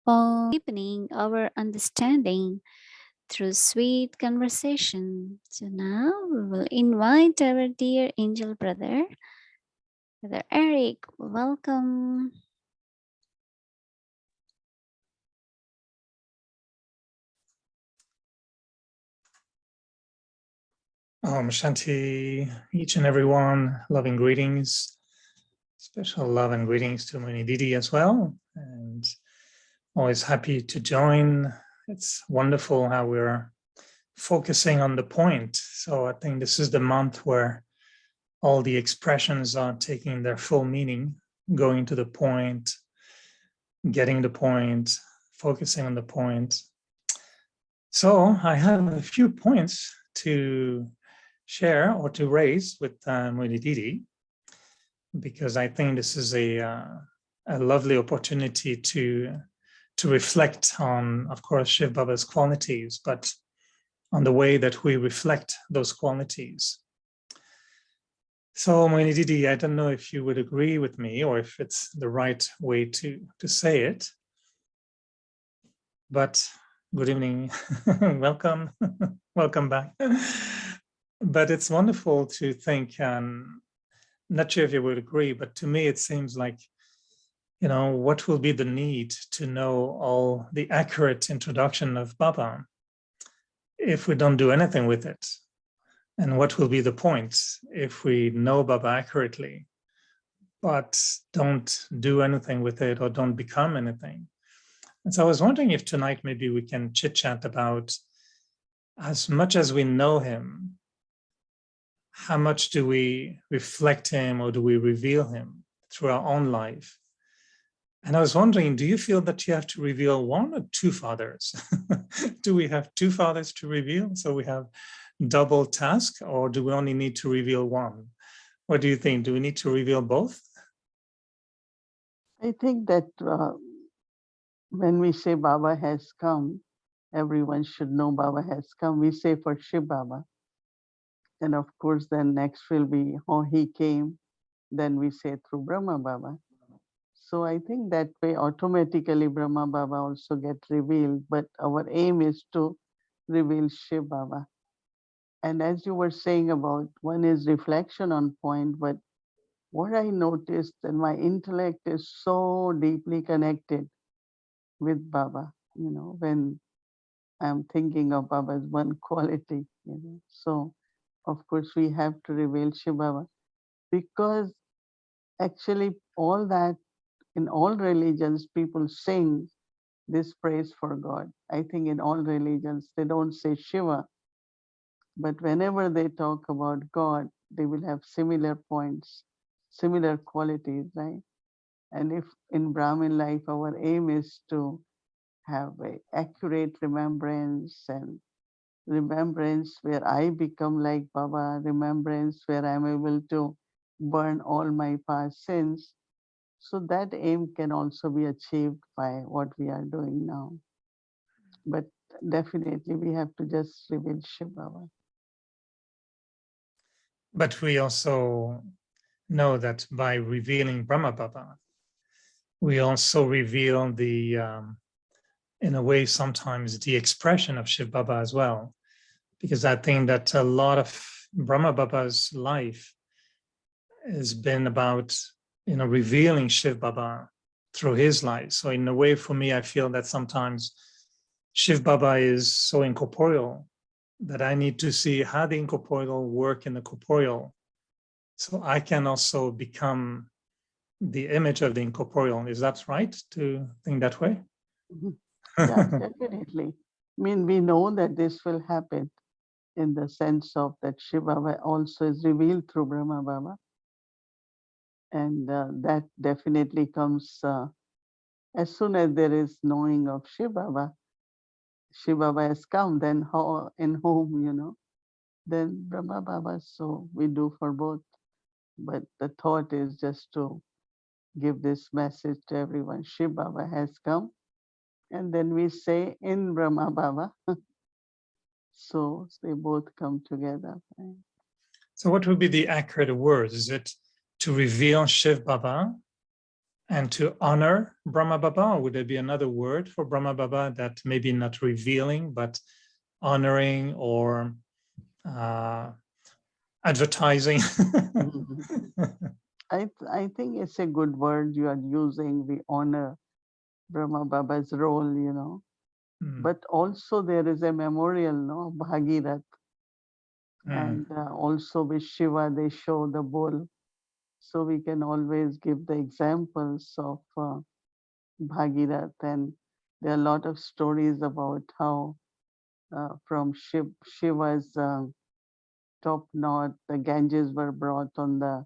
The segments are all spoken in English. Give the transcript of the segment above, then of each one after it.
on deepening our understanding through sweet conversation. So now we will invite our dear angel brother, Brother Eric. Welcome. Shanti, each and everyone, loving greetings. Special love and greetings to Mohini Didi as well. And always happy to join. It's wonderful how we're focusing on the point. So I think this is the month where all the expressions are taking their full meaning, going to the point, getting the point, focusing on the point. So I have a few points to share or to raise with Mohini Didi, because I think this is a lovely opportunity to reflect on, of course, Shiv Baba's qualities, but on the way that we reflect those qualities. So Mohini Didi, I don't know if you would agree with me or if it's the right way to say it, but good evening, welcome, welcome back. But it's wonderful to think, not sure if you would agree, but to me it seems like, what will be the need to know all the accurate introduction of Baba if we don't do anything with it? And what will be the point if we know Baba accurately, but don't do anything with it or don't become anything? And so I was wondering if tonight maybe we can chit-chat about, as much as we know him, how much do we reflect him or do we reveal him through our own life? And I was wondering, do you feel that you have to reveal one or two fathers? Do we have two fathers to reveal? So we have double task, or do we only need to reveal one? What do you think? Do we need to reveal both? I think that when we say Baba has come, everyone should know Baba has come. We say for Shiv Baba. And of course, then next will be how he came. Then we say through Brahma Baba. So I think that way automatically Brahma Baba also get revealed. But our aim is to reveal Shiv Baba. And as you were saying about, one is reflection on point, but what I noticed that my intellect is so deeply connected with Baba, when I'm thinking of Baba's one quality, So of course we have to reveal Shiv Baba, because actually all that in all religions people sing this praise for God. I think in all religions they don't say Shiva, but whenever they talk about God, they will have similar points, similar qualities, right? And if in Brahmin life our aim is to have a accurate remembrance, and remembrance where I become like Baba, remembrance where I'm able to burn all my past sins. So that aim can also be achieved by what we are doing now. But definitely we have to just reveal Shiv Baba. But we also know that by revealing Brahma Baba, we also reveal the, in a way, sometimes the expression of Shiv Baba as well. Because I think that a lot of Brahma Baba's life has been about, revealing Shiv Baba through his life. So in a way, for me, I feel that sometimes Shiv Baba is so incorporeal that I need to see how the incorporeal work in the corporeal, so I can also become the image of the incorporeal. Is that right to think that way? Yeah, definitely. I mean, we know that this will happen in the sense of that Shiv Baba also is revealed through Brahma Baba. And that definitely comes as soon as there is knowing of Shiv Baba has come, then how in whom, then Brahma Baba. So we do for both. But the thought is just to give this message to everyone. Shiv Baba has come. And then we say in Brahma Baba. So they both come together. Right? So what would be the accurate words? Is it to reveal Shiv Baba And to honor Brahma Baba, would there be another word for Brahma Baba that maybe not revealing, but honoring or advertising? I think it's a good word you are using. We honor Brahma Baba's role, you know. But also there is a memorial, no, Bhagirath. And also with Shiva, they show the bull. So we can always give the examples of Bhagirath. And there are a lot of stories about how from Shiva's top knot, the Ganges were brought on the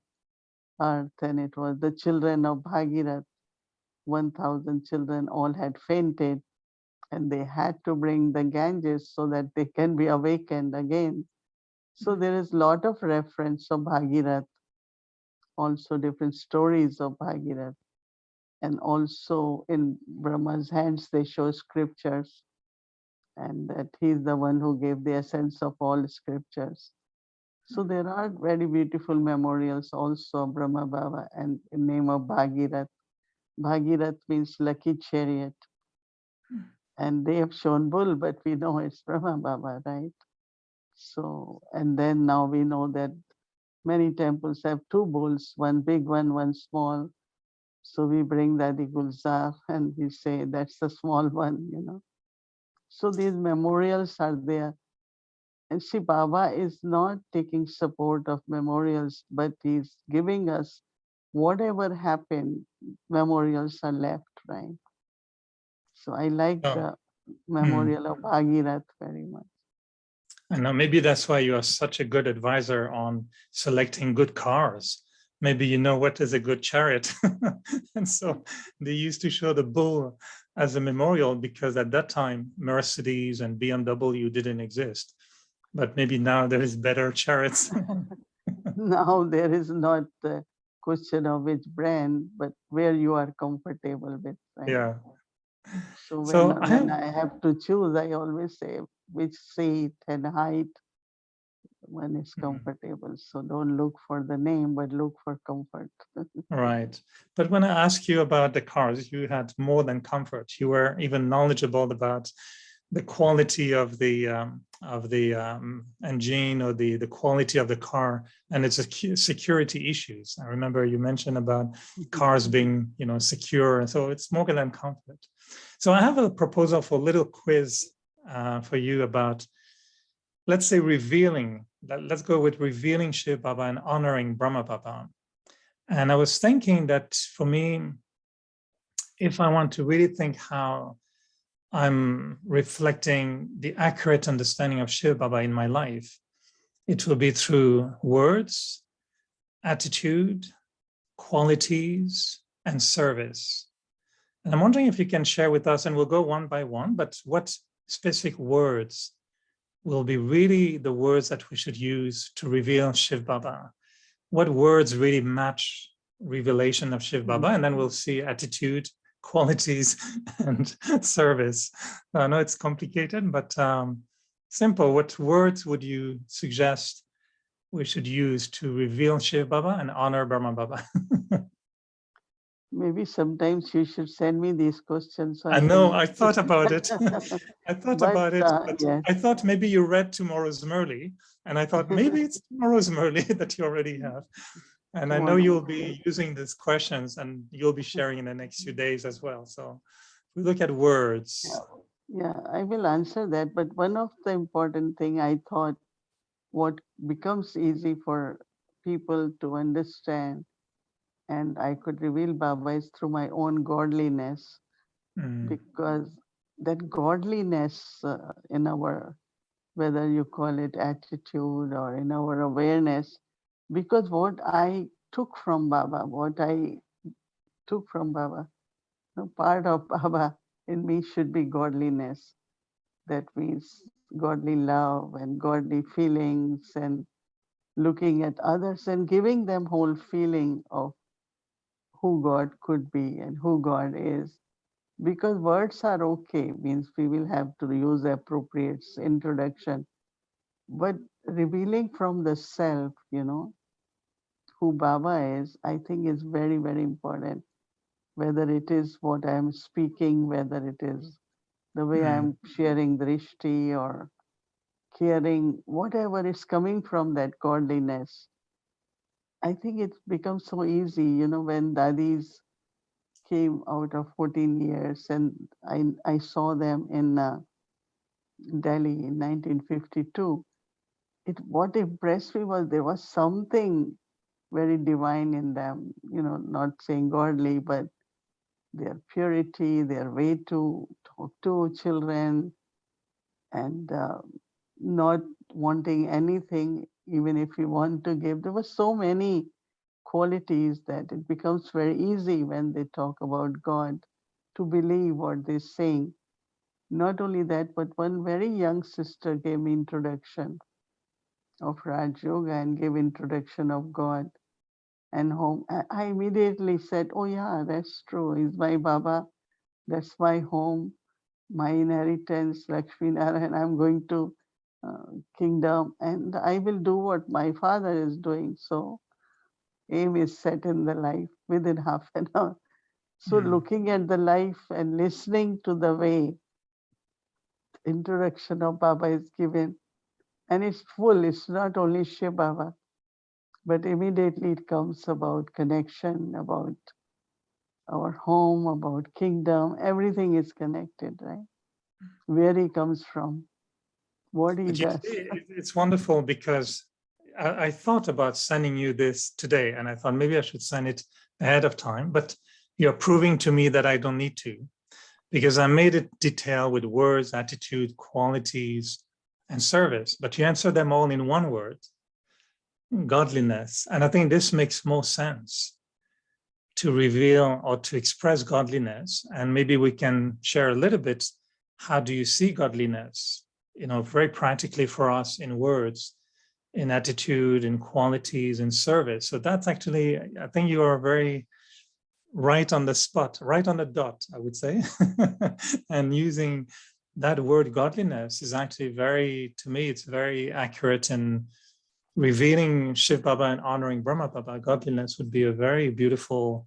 earth, and it was the children of Bhagirath. 1,000 children all had fainted, and they had to bring the Ganges so that they can be awakened again. So there is a lot of reference of Bhagirath, also different stories of Bhagirath. And also in Brahma's hands, they show scriptures, and that he's the one who gave the essence of all scriptures. So there are very beautiful memorials also of Brahma Baba and in name of Bhagirath. Bhagirath means lucky chariot. And they have shown bull, but we know it's Brahma Baba, right? So, and then now we know that many temples have two bulls, one big one, one small. So we bring that Gulzar and we say that's the small one, you know. So these memorials are there. And see, Baba is not taking support of memorials, but he's giving us whatever happened, memorials are left, right? So I like the memorial of Bhagirath very much. I know maybe that's why you are such a good advisor on selecting good cars. Maybe you know what is a good chariot. And so they used to show the bull as a memorial because at that time, Mercedes and BMW didn't exist. But maybe now there is better chariots. Now there is not the question of which brand, but where you are comfortable with. Right? Yeah. So when I have to choose, I always say which seat and height one is comfortable. So don't look for the name, but look for comfort. Right. But when I asked you about the cars, you had more than comfort. You were even knowledgeable about the quality of the engine or the quality of the car and its security issues. I remember you mentioned about cars being, you know, secure, and so it's more than comfort. So I have a proposal for a little quiz for you about, let's say, revealing. Let's go with revealing Shiva Baba and honoring Brahma Baba. And I was thinking that for me, if I want to really think how I'm reflecting the accurate understanding of Shiva Baba in my life, it will be through words, attitude, qualities, and service. And I'm wondering if you can share with us, and we'll go one by one, but what specific words will be really the words that we should use to reveal Shiva Baba? What words really match revelation of Shiva Baba? And then we'll see attitude, qualities, and service. I know it's complicated, but simple. What words would you suggest we should use to reveal Shiva Baba and honor Brahma Baba? Maybe sometimes you should send me these questions. So I know, I thought about it. I thought about it, but yes. I thought maybe you read tomorrow's Murli, and I thought maybe it's tomorrow's Murli that you already have. And I know you'll be using these questions and you'll be sharing in the next few days as well. So we look at words. Yeah, I will answer that. But one of the important thing I thought, what becomes easy for people to understand and I could reveal Baba is through my own godliness, because that godliness in our, whether you call it attitude or in our awareness, because what I took from Baba, part of Baba in me should be godliness. That means godly love and godly feelings and looking at others and giving them whole feeling of who God could be and who God is. Because words are okay, means we will have to use appropriate introduction. But revealing from the self, you know, who Baba is, I think is very, very important. whether it is what I am speaking, whether it is the way I am sharing drishti or caring, whatever is coming from that godliness. I think it becomes so easy, when dadis came out of 14 years and I saw them in Delhi in 1952. What impressed me was there was something very divine in them, not saying godly, but their purity, their way to talk to children, and not wanting anything, even if you want to give. There were so many qualities that it becomes very easy when they talk about God to believe what they're saying. Not only that, but one very young sister gave me introduction of Raj Yoga and gave introduction of God and home. I immediately said, oh yeah, that's true. He's my Baba. That's my home, my inheritance, Lakshmi Narayan. I'm going to kingdom and I will do what my father is doing. So aim is set in the life within half an hour. So looking at the life and listening to the way introduction of Baba is given, and it's full. It's not only Shiva Baba, but immediately it comes about connection, about our home, about kingdom. Everything is connected, right? Where he comes from, what he But you does. see, it's wonderful because I thought about sending you this today, and I thought maybe I should send it ahead of time, but you're proving to me that I don't need to, because I made it detailed with words, attitude, qualities, and service, but you answer them all in one word, godliness. And I think this makes more sense to reveal or to express godliness. And maybe we can share a little bit, how do you see godliness, very practically for us in words, in attitude, in qualities, in service. So that's actually, I think you are very right on the spot, right on the dot, I would say. And using that word godliness is actually to me, it's very accurate in revealing Shiv Baba and honoring Brahma Baba. Godliness would be a very beautiful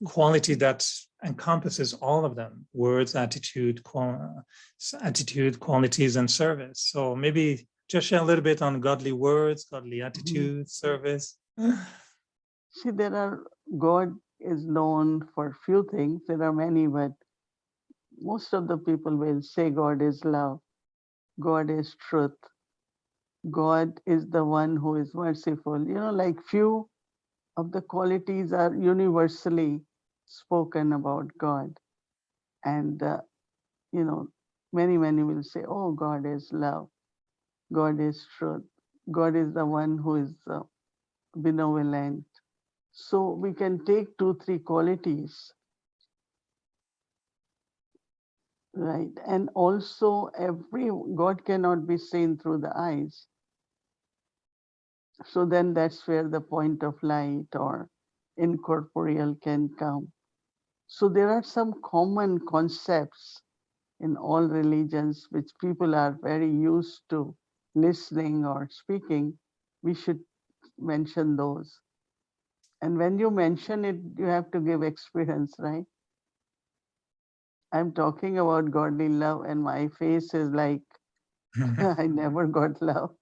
quality that encompasses all of them: words, attitude, qualities, and service. So maybe just share a little bit on godly words, godly attitude, service. See, God is known for few things. There are many, but most of the people will say God is love, God is truth, God is the one who is merciful. Like few of the qualities are universally spoken about God. And, many will say, oh, God is love, God is truth, God is the one who is benevolent. So we can take 2, 3 qualities, right? And also God cannot be seen through the eyes. So then that's where the point of light or incorporeal can come. So there are some common concepts in all religions which people are very used to listening or speaking. We should mention those. And when you mention it, you have to give experience, right? I'm talking about godly love, and my face is like, I never got love.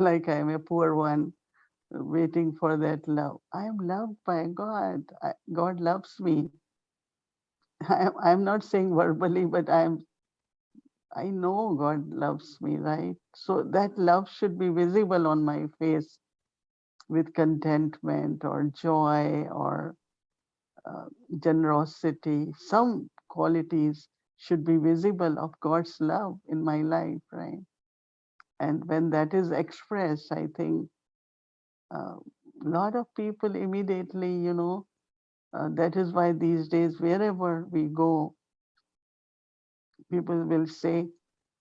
Like I'm a poor one waiting for that love. I am loved by God. God loves me. I'm not saying verbally, but I know God loves me, right? So that love should be visible on my face with contentment or joy or generosity. Some qualities should be visible of God's love in my life, right? And when that is expressed, I think a lot of people immediately, that is why these days, wherever we go, people will say,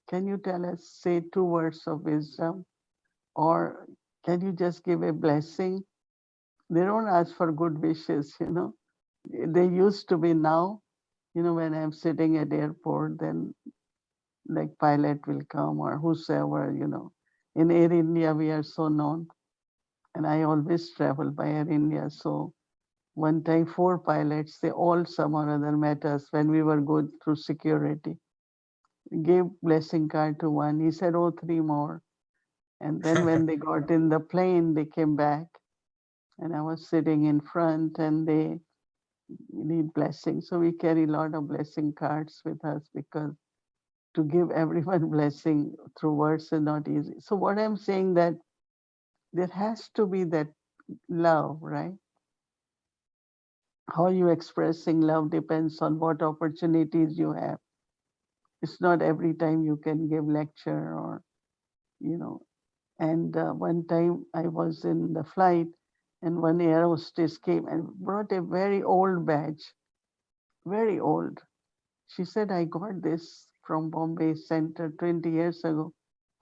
can you tell us, say 2 words of wisdom? Or can you just give a blessing? They don't ask for good wishes. They used to be now, when I'm sitting at airport, then like pilot will come or whosoever. In Air India, we are so known. And I always travel by Air India. So One time, 4 pilots, they all some or other met us when we were going through security. We gave blessing card to one. He said, oh, 3 more. And then when they got in the plane, they came back and I was sitting in front and they need blessing. So we carry a lot of blessing cards with us because to give everyone blessing through words is not easy. So what I'm saying that there has to be that love, right? How you expressing love depends on what opportunities you have. It's not every time you can give lecture or, you know. And one time I was in the flight and one air hostess came and brought a very old badge, very old. She said, I got this from Bombay Center 20 years ago.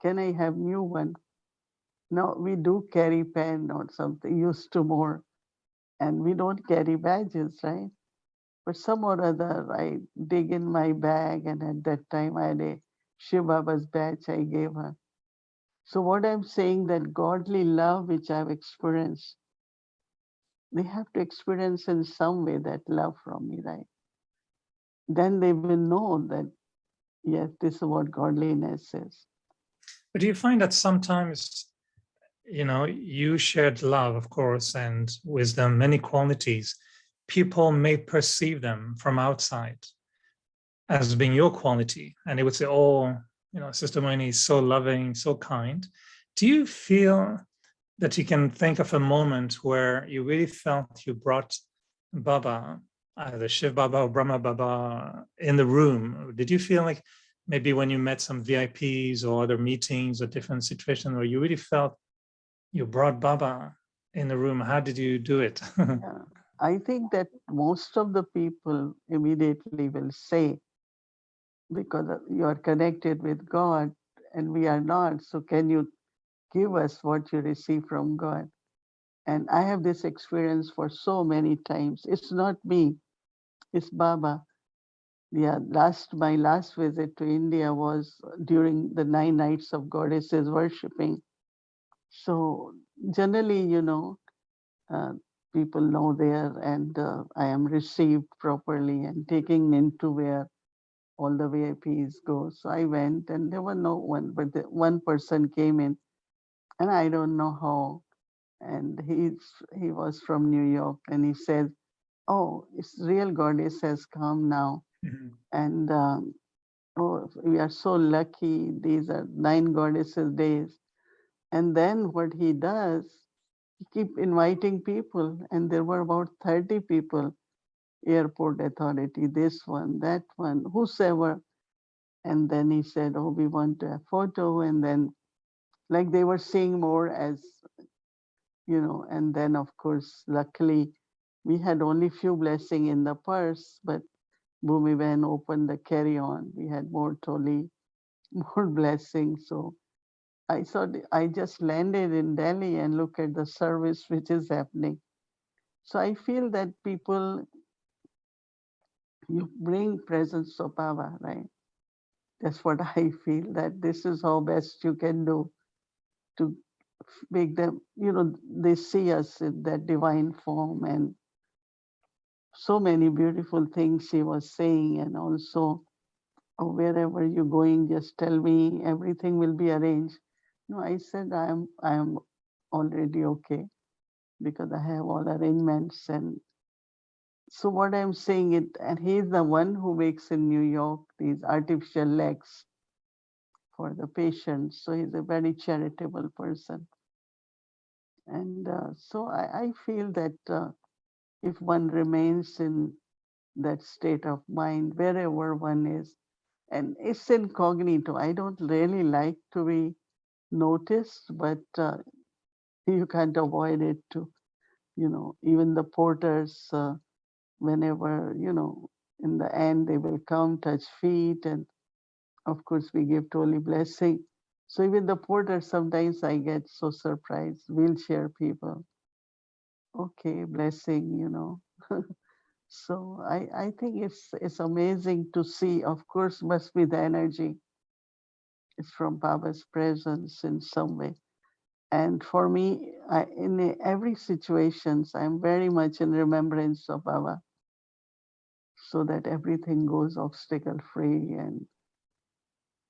Can I have new one? Now we do carry pen or something, used to more, and we don't carry badges, right? But some or other, I dig in my bag, and at that time I had a Shiva's badge I gave her. So what I'm saying that godly love which I've experienced, they have to experience in some way that love from me, right? Then they will know that yes, this is what godliness is. But do you find that sometimes, you shared love, of course, and wisdom, many qualities, people may perceive them from outside as being your quality, and they would say, oh, Sister Mohini is so loving, so kind. Do you feel that you can think of a moment where you really felt you brought Baba, either Shiv Baba or Brahma Baba, in the room? Did you feel like maybe when you met some VIPs or other meetings or different situations where you really felt you brought Baba in the room? How did you do it? Yeah. I think that most of the people immediately will say, because you are connected with God and we are not, so can you give us what you receive from God? And I have this experience for so many times. It's not me, it's Baba. Yeah, my last visit to India was during the 9 nights of goddesses worshipping. So generally, uh, people know there, and I am received properly and taken into where all the VIPs go. So I went, and there were no one, but one person came in, and I don't know how. And he was from New York, and he said, "Oh, it's real goddess has come now, and oh, we are so lucky. These are 9 goddesses days." And then what he does, he keep inviting people, and there were about 30 people, airport authority, this one, that one, whosoever. And then he said, oh, we want a photo. And then like they were seeing more as, and then of course, luckily we had only few blessing in the purse, but Bhumi Ben opened the carry-on. We had more toli, more blessings. So I thought I just landed in Delhi and look at the service which is happening. So I feel that people, you bring presence of Baba, right? That's what I feel, that this is how best you can do to make them, they see us in that divine form. And so many beautiful things she was saying. And also, oh, wherever you're going, just tell me, everything will be arranged. No, I said, I am already okay because I have all arrangements. And so what I'm saying it, and he's the one who makes in New York these artificial legs for the patients. So he's a very charitable person. And so I feel that if one remains in that state of mind, wherever one is, and it's incognito, I don't really like to be noticed, but you can't avoid it too. Even the porters, whenever, in the end, they will come, touch feet, and of course, we give Toli blessing. So even the porters, sometimes I get so surprised, wheelchair people. Okay, blessing, So I think it's amazing to see. Of course, must be the energy. It's from Baba's presence in some way. And for me, in every situations, I'm very much in remembrance of Baba, so that everything goes obstacle free, and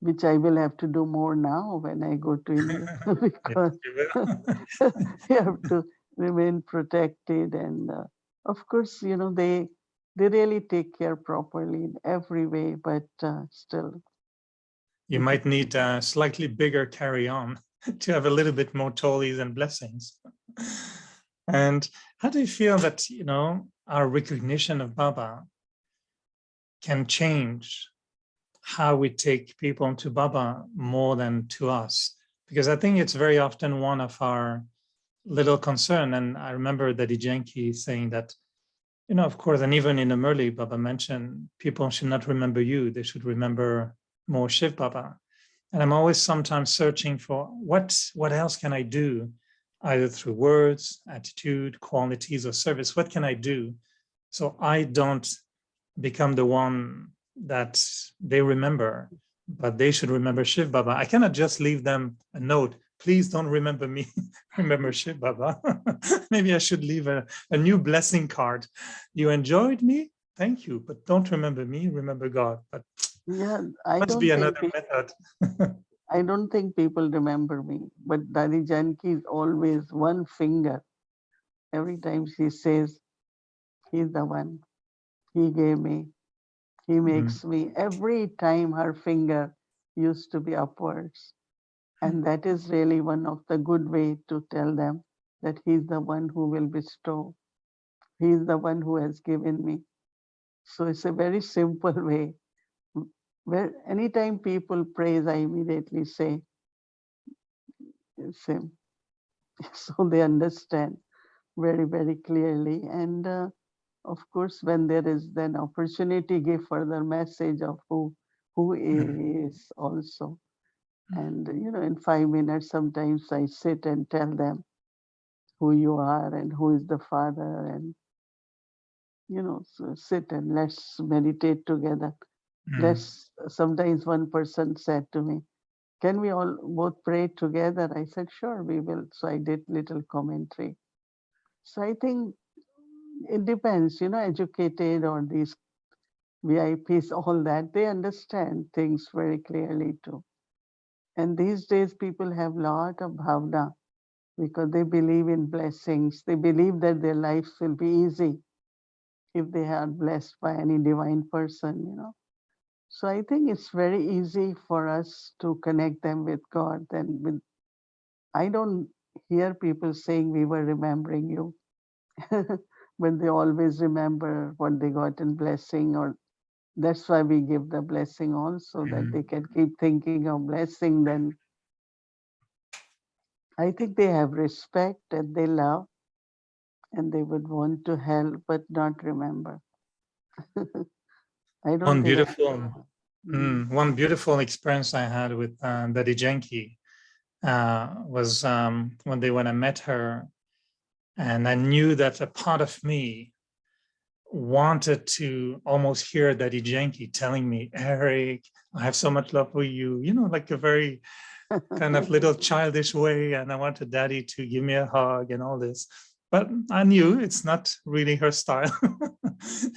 which I will have to do more now when I go to India Yes, because you will. you have to remain protected. And of course, they really take care properly in every way, but still. You might need a slightly bigger carry-on to have a little bit more tollies and blessings. And how do you feel that, our recognition of Baba can change how we take people to Baba more than to us? Because I think it's very often one of our little concern. And I remember Dadi Janki saying that, of course, and even in the Murli, Baba mentioned people should not remember you, they should remember more Shiv Baba. And I'm always sometimes searching for what else can I do, either through words, attitude, qualities, or service. What can I do so I don't become the one that they remember, but they should remember Shiv Baba? I cannot just leave them a note. Please don't remember me, remember Shiv Baba. Maybe I should leave a new blessing card. You enjoyed me? Thank you, but don't remember me, remember God. But Yeah, I must don't be think another method. I don't think people remember me, but Dadi Janki is always one finger. Every time she says, he's the one, he gave me, he makes me. Every time her finger used to be upwards. And that is really one of the good way to tell them that he's the one who will bestow. He's the one who has given me. So it's a very simple way. Where anytime people praise, I immediately say, it's him. So they understand very, very clearly. And of course, when there is then opportunity, give further message of who is also. And in 5 minutes, sometimes I sit and tell them who you are and who is the Father, and so sit and let's meditate together. Let's. Sometimes one person said to me, "Can we all both pray together?" I said, "Sure, we will." So I did little commentary. So I think it depends, educated or these VIPs, all that, they understand things very clearly too. And these days people have lot of bhavna because they believe in blessings. They believe that their lives will be easy if they are blessed by any divine person. So I think it's very easy for us to connect them with God. Then I don't hear people saying we were remembering you. When they always remember what they got in blessing, or that's why we give the blessing also, that they can keep thinking of blessing. Then I think they have respect and they love and they would want to help but not remember. I don't One think. beautiful, one beautiful experience I had with Dadi Janki was when I met her, and I knew that a part of me wanted to almost hear Daddy Janki telling me, Eric, I have so much love for you, like a very kind of little childish way. And I wanted Daddy to give me a hug and all this. But I knew it's not really her style.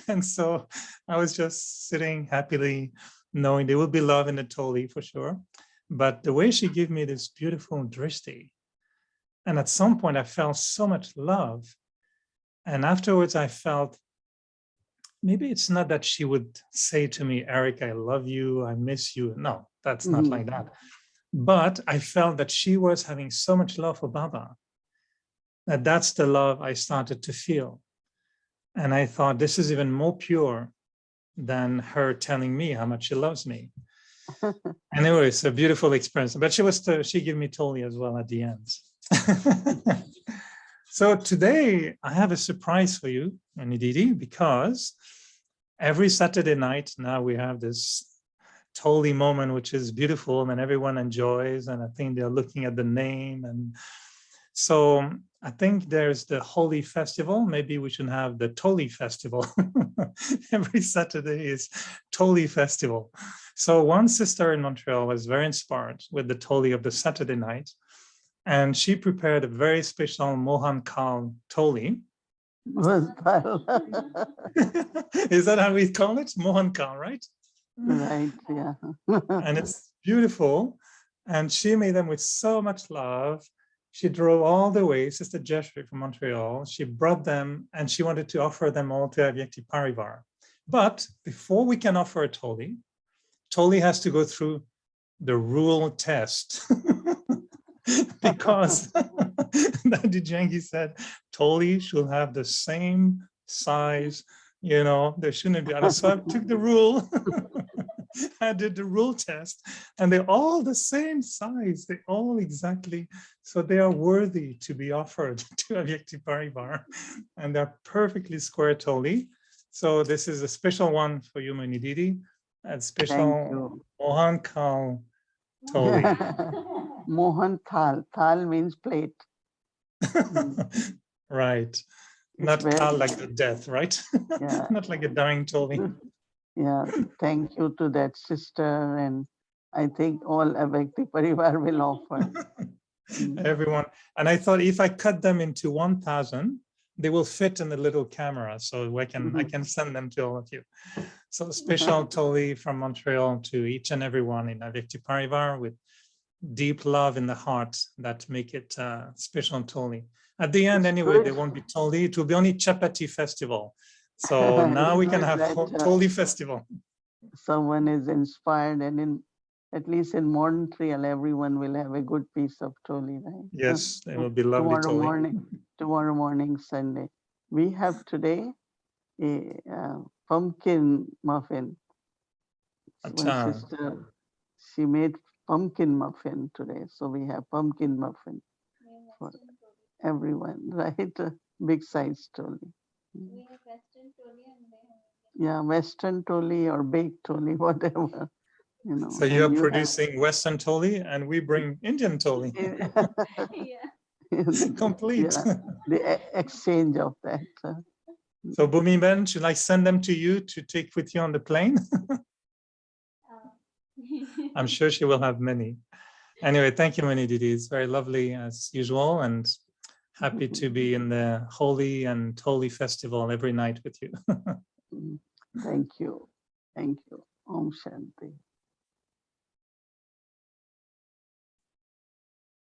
And so I was just sitting happily, knowing there will be love in the Toli for sure. But the way she gave me this beautiful drishti, and at some point I felt so much love. And afterwards I felt, maybe it's not that she would say to me, Eric, I love you, I miss you. No, that's not like that. But I felt that she was having so much love for Baba, that's the love I started to feel. And I thought, this is even more pure than her telling me how much she loves me. Anyway, it's a beautiful experience. But she gave me Toli as well at the end. So today I have a surprise for you, Mohini Didi, because every Saturday night now we have this Toli moment, which is beautiful and everyone enjoys. And I think they're looking at the name. And so I think there's the Holy Festival. Maybe we should have the Toli Festival. Every Saturday is Toli Festival. So one sister in Montreal was very inspired with the Toli of the Saturday night. And she prepared a very special Mohan Kal Toli. Is that how we call it? Mohan Kal, right? Right, yeah. And it's beautiful. And she made them with so much love. She drove all the way, Sister Jeshri from Montreal. She brought them and she wanted to offer them all to Avyakti Parivar. But before we can offer a Toli has to go through the rule test. Because Daddy Jangi said Toli should have the same size, there shouldn't be. So I took the rule. I did the rule test and they're all the same size. They all exactly, so they are worthy to be offered to Avyakti Parivar, and they're perfectly square Toli. So this is a special one for you, Mohini Didi, a special Mohan Kal Toli. Mohan Thal. Thal means plate. Right. Not Kal like the death, right? Yeah. Not like a dying Toli. Yeah, thank you to that sister, and I think all Avyakti Parivar will offer. Everyone. And I thought if I cut them into 1,000, they will fit in the little camera, so I can send them to all of you. So special Toli from Montreal to each and everyone in Avyakti Parivar with deep love in the heart that make it special Toli. At the end, anyway, there won't be Toli. It will be only Chapati Festival. So now we can have Toli Festival. Someone is inspired, and at least in Montreal, everyone will have a good piece of Toli, right? Yes, it will be lovely. Tomorrow morning, Sunday. We have today a pumpkin muffin. My sister, she made pumpkin muffin today, so we have pumpkin muffin for everyone, right? Big size Toli. We have Western Toli and they have Yeah, Western Toli or baked Toli, whatever. So you're producing Western Toli and we bring Indian Toli. Complete. Yeah, the exchange of that. So Bhumi Ben, should I send them to you to take with you on the plane? I'm sure she will have many. Anyway, thank you, Mohini Didi. It's very lovely as usual, and happy to be in the Holy and Toli festival every night with you. Thank you. Thank you. Om Shanti.